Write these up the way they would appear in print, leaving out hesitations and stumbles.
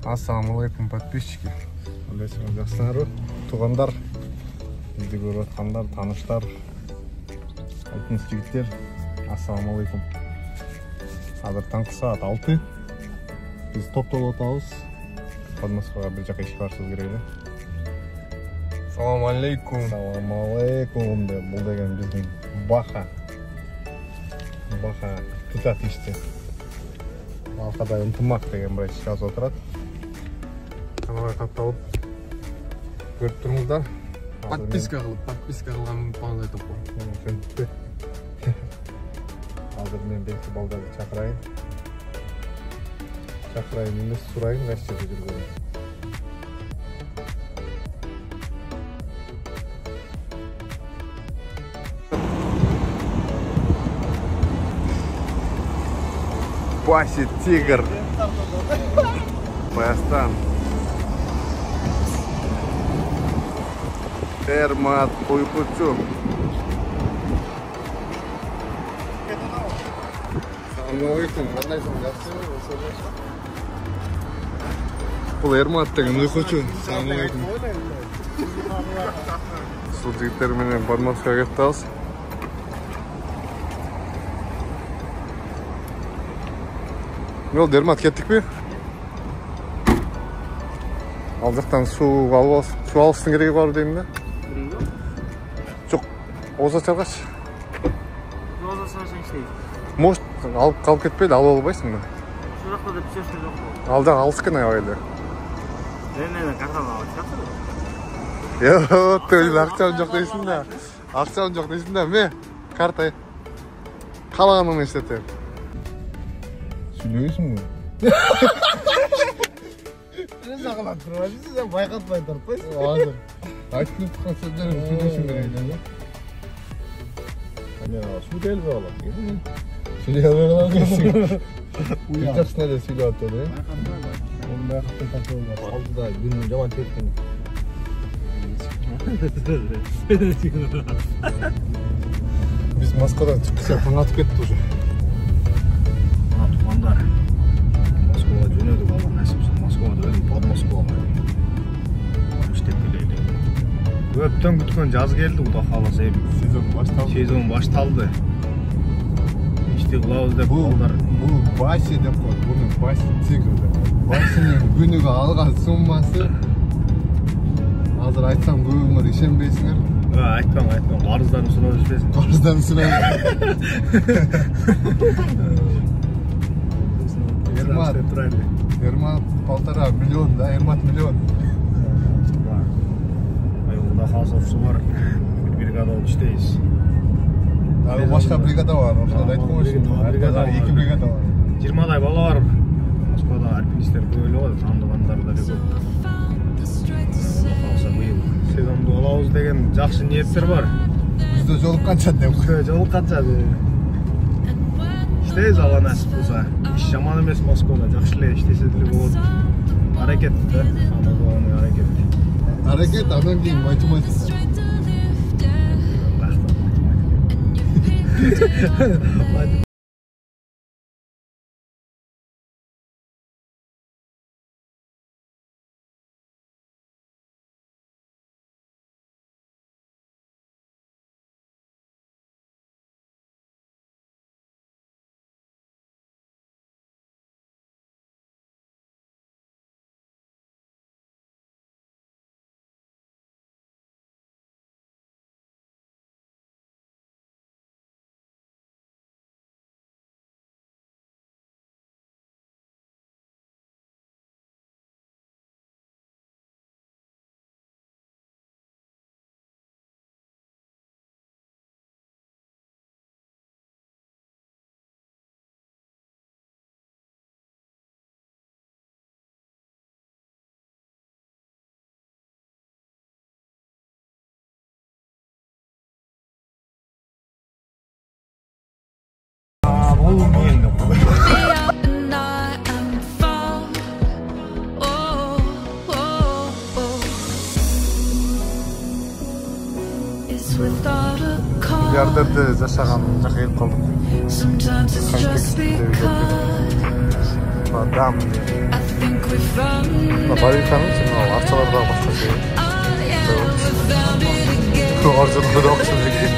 Ассалаумалейкум, подписчики. Кандайсыңар, жакшысыңарбы? Туугандар, бизди көрүп аткандар, тааныштар, алтын жигиттер, ассалаумалейкум. Азыр таңкы саат 6. Биз топтолуп атабыз. Подмосковга бир жака ишке барышыбыз керек эле. Салам алейкум. Салам алейкум. Бул деген биздин Баха тутат ишти. Алкадай ынтымак деген бир ишке алып отурат. Каналга катталып көрүп туруңуздар. Подписка кылганын баалай топ. Азыр мен белки балдарды чакырайын эмес сурайын, кайсы жерде жүргөнүн. Баси тигр. Баястан. Эрмат уйкучу. Ассалаумалейкум. Кандайсың, жакшысыңбы? Бул Эрмат деген уйкучу. Ассалаумалейкум. Ушул жигиттер менен Подмосковго кетип атабыз. Мел Эрмат кеттикпи? Ал жактан суу алыштын кереги бар дейм да? Жок, оза чалгачы. Оза чалгачы иштейт. Может, алып кетпейли, алып албайсың да? Ушул жакта деп чечти жок. Ал жак алыс экен аябай. Мен картаны алып чыкты. Йоо, төл акчам жок дейсиң да. Акчам жок дейсиң да, ме карта. Калаганыңды иштетем. Сүйлөйсүңбү? Сен сакалап турбайсың, сен байкатпай тартпайсың. Азыр. Айтып аткан сөздөрүң сүйлөйсүң керек. Мен сүйлөй албай Сүйлөй албай Жакшысына эле сүйлөп атат, э? Onu bayakattan takıyorlar. Aldıda günün jaman tepkin. Biz Moskvadan çıktık, taң atıp kettik уже. Tuğanlar. Moskova dönüyorduk Allah nasip olsun. Moskova'da öyle Podmoskov'a. İşte bileydi. Öpten kütkön jaz geldi Uda kalasa. Sezon baştaldı. İşte kılavuz dep balдар. Bu Баси деп коет, буну Баси тигр деп. Басинин күнүгө алган суммасы азыр айтсам көбүңөр ишенбейсиңер. Айтпам, карыздарын сурап жүрбөсүң. Карыздарын сурайын. Эрмат 1,5 миллион да, Эрмат миллион. Уда калса ушул бар. Бригада болуп иштейбиз. Башка бригада бар, ошондо айтып коюшун. Бригада 2 бригада бар. 20дай бала бар. Москвада альпинисттер көп эле бар, таандыгандар да көп. Калса быйыл сезонду алабыз деген жакшы ниеттер бар. Бизде жолукканча деп. Жолукканча. İşteyiz Allah nasip olsa. İş жаман эмес Москвада, жакшы эле иштесе деле болот. Аракет да, самое главное аракет. Аракет, андан кийин математика. Milyarderде жашаган жака келип калдык. Контекстте мадам. Барвиханың сен ал арчалардағы басқа şey. Арчаларда оқысын деген.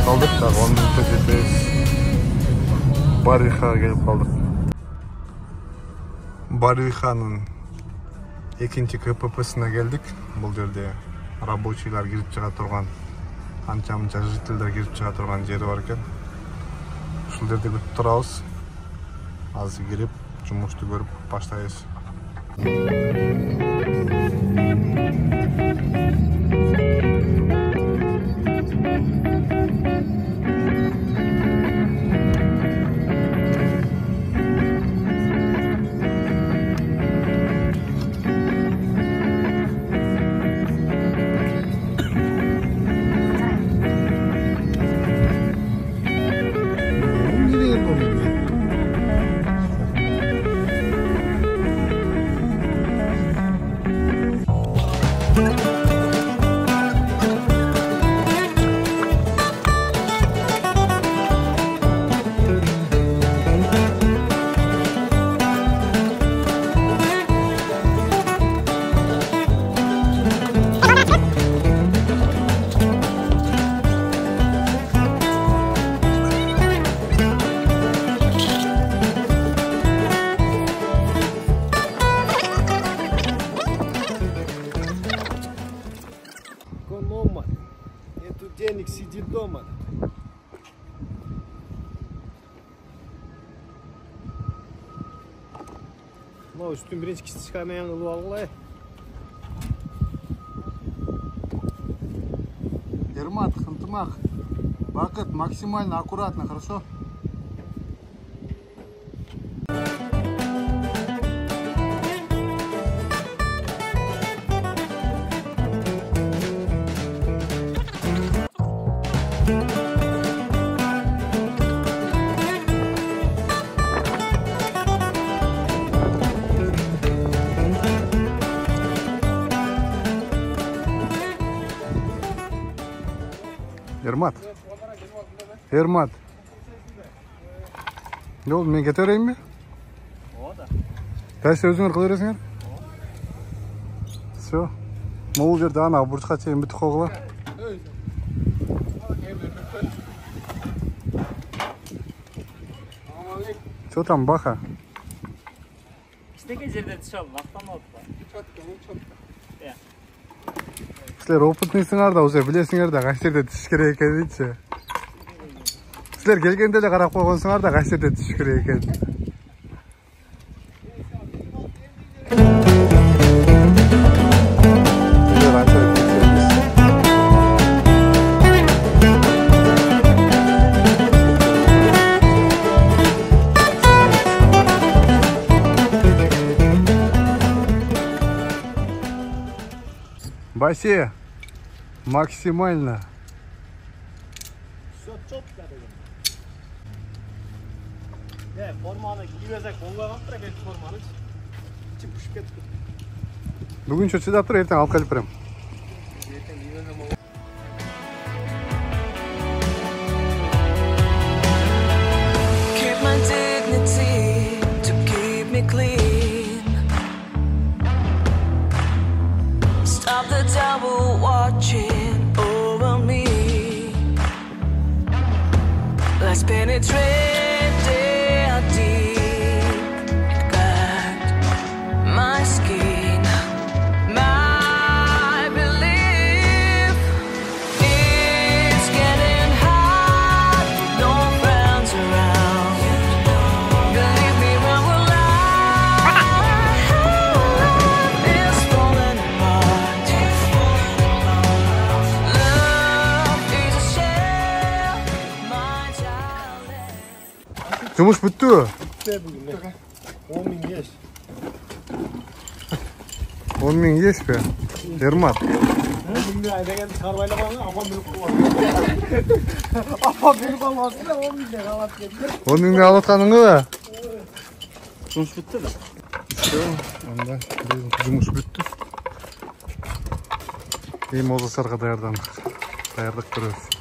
Kaldık da 10 minutta жетпейбиз. Барвихага келип калдык. Барвиханын экинчи КППсына келдик. Бул жерде рабочийлар кирип чыга турган, анча-мынча жителдер кирип чыга турган жери бар экен. Ушул жерде күтүп турабыз. Азыр кирип, жумушту көрүп баштайбыз. Денег сидит дома. Ну, üstün birinci kişiskameyen kılığı algılay. Ермат, ынтымақ. Вакыт максимально аккуратно, хорошо? Ермат. Ермат. Ne oldu? Ben getireyim mi? O da. Kaç özüңөр kıla бересиңер? Все. Могул жерде ана бурчка чейин бүтүп койгула. Что там, Баха? Иштеген жерде түшөм, мактанып атпа. Силер опытныйсыңар да, уже билесиңер да кайсы жерде түшүш керек экен дейчи. Силер келгенде эле карап койгонсуңар да кайсы жерде түшүш керек экен. Басе, максимально. Все четко. Форманы кийбесек болбой калыптыр, белки форманы. İçi puşup ketти. Бүгүн чөчүдө тур, эртең алып келип берем. Keep my dignity to keep me clean. Stop the devil watching over me. Let's penetrate their deep. Got my skin, my belief. It's getting hot, no friends around. Believe me when we're live is falling apart. Love is a shell, my child. Жумуш бүттү. Bitti bugün. 10.000 geç. 10 миң еш пе? Ермат. Şimdi ayda karbayla bana afam bölüp koyuyor. Afam bölüp almasın da 10.000 lira alıp geldi. 10 миңге алып атканыңы? Жумуш бүттү да. Анда биздин жумуш бүттү. Эми Оза Сарга даярдык көрөбүз.